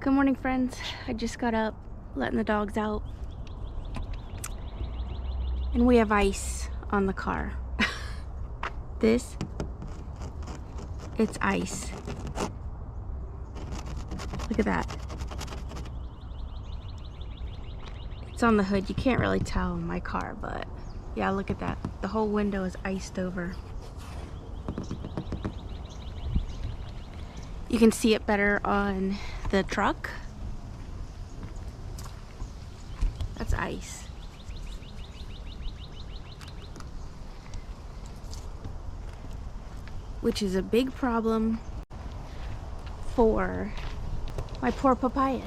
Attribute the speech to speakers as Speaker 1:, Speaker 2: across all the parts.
Speaker 1: Good morning, friends. I just got up, letting the dogs out, and we have ice on the car. It's ice. Look at that. It's on the hood. You can't really tell in my car, but yeah, look at that. The whole window is iced over. You can see it better on the truck. That's ice. Which is a big problem for my poor papayas.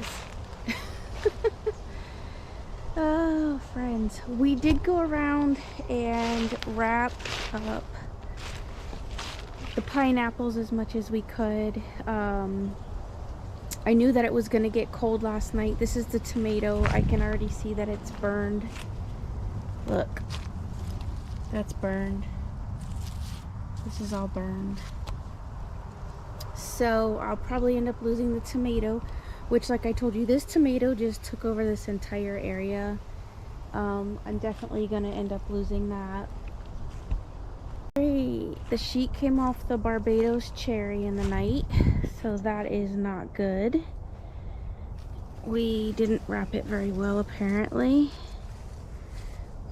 Speaker 1: Oh, friends. We did go around and wrap up the pineapples as much as we could. I knew that it was gonna get cold last night. This is the tomato. I can already see that it's burned. Look, that's burned. This is all burned. So I'll probably end up losing the tomato, which, like I told you, this tomato just took over this entire area. I'm definitely gonna end up losing that. The sheet came off the Barbados cherry in the night, so that is not good. We didn't wrap it very well, apparently.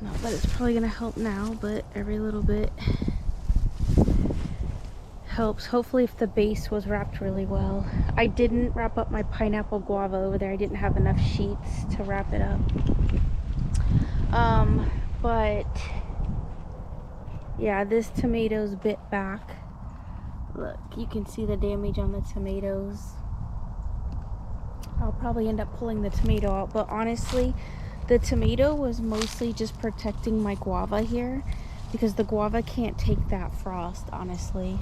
Speaker 1: No, but it's probably gonna help now, but every little bit helps. Hopefully, if the base was wrapped really well. I didn't wrap up my pineapple guava over there. I didn't have enough sheets to wrap it up. But yeah, this tomato's bit back. Look, you can see the damage on the tomatoes. I'll probably end up pulling the tomato out, but honestly, the tomato was mostly just protecting my guava here, because the guava can't take that frost, honestly.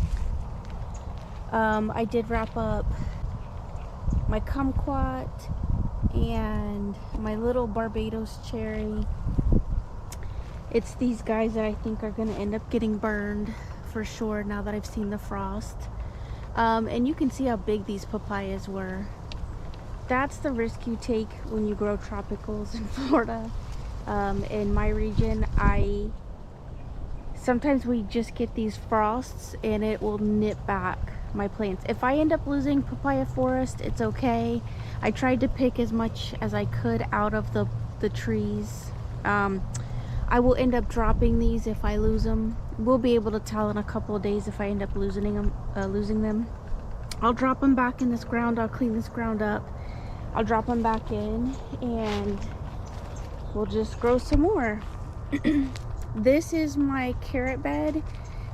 Speaker 1: I did wrap up my kumquat and my little Barbados cherry. It's these guys that I think are going to end up getting burned for sure now that I've seen the frost. And you can see how big these papayas were. That's the risk you take when you grow tropicals in Florida. In my region, sometimes we just get these frosts and it will nip back my plants. If I end up losing papaya forest, it's okay. I tried to pick as much as I could out of the trees. I will end up dropping these if I lose them. We'll be able to tell in a couple of days if I end up losing them. I'll drop them back in this ground. I'll clean this ground up. I'll drop them back in and we'll just grow some more. This is my carrot bed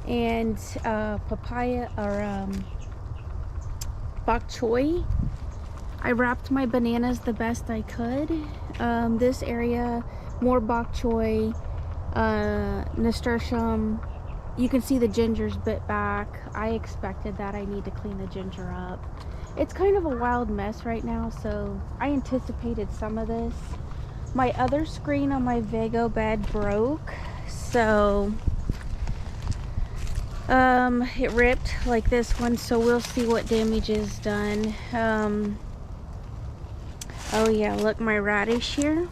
Speaker 1: and papaya or bok choy. I wrapped my bananas the best I could. This area, more bok choy, nasturtium. You can see the ginger's bit back. I expected that. I need to clean the ginger up. It's kind of a wild mess right now, so I anticipated some of this. My other screen on my Vago bed broke, so it ripped like this one, so we'll see what damage is done. Oh yeah, look, my radish here.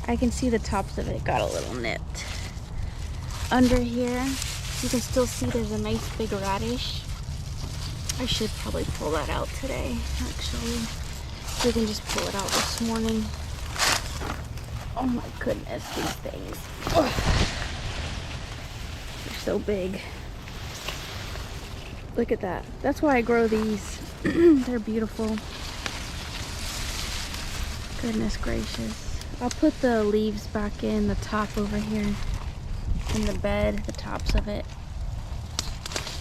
Speaker 1: I can see the tops of it got a little nipped. Under here, you can still see there's a nice big radish. I should probably pull that out today, actually. We can just pull it out this morning. Oh my goodness, these things. Ugh. They're so big. Look at that. That's why I grow these. They're beautiful. Goodness gracious. I'll put the leaves back in the top over here in the bed, the tops of it,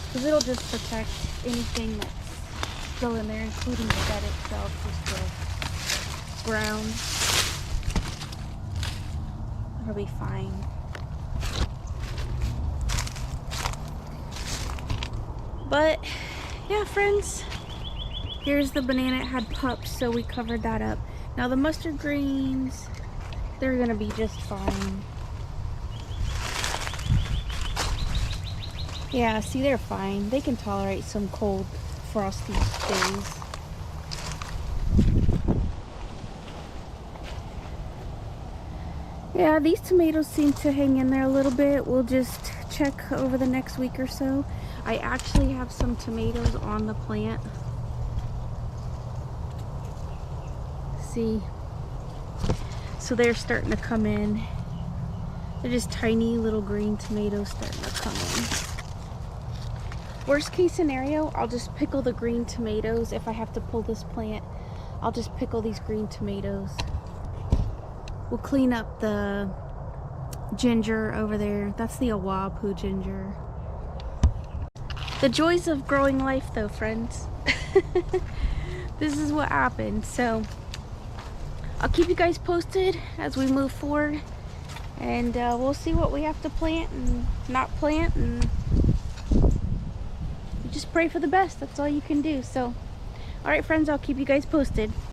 Speaker 1: because it'll just protect anything that's still in there, including the bed itself, just the ground. It'll be fine. But yeah, friends, here's the banana. It had pups, so we covered that up. Now the mustard greens, they're gonna be just fine. Yeah, see, they're fine. They can tolerate some cold, frosty days. Yeah, these tomatoes seem to hang in there a little bit. We'll just check over the next week or so. I actually have some tomatoes on the plant. See? So they're starting to come in. They're just tiny little green tomatoes starting to come in. Worst case scenario, I'll just pickle the green tomatoes. If I have to pull this plant, I'll just pickle these green tomatoes. We'll clean up the ginger over there. That's the Oahu ginger. The joys of growing life though, friends. This is what happened. So I'll keep you guys posted as we move forward, and we'll see what we have to plant and not plant, and you just pray for the best. That's all you can do. So all right, friends, I'll keep you guys posted.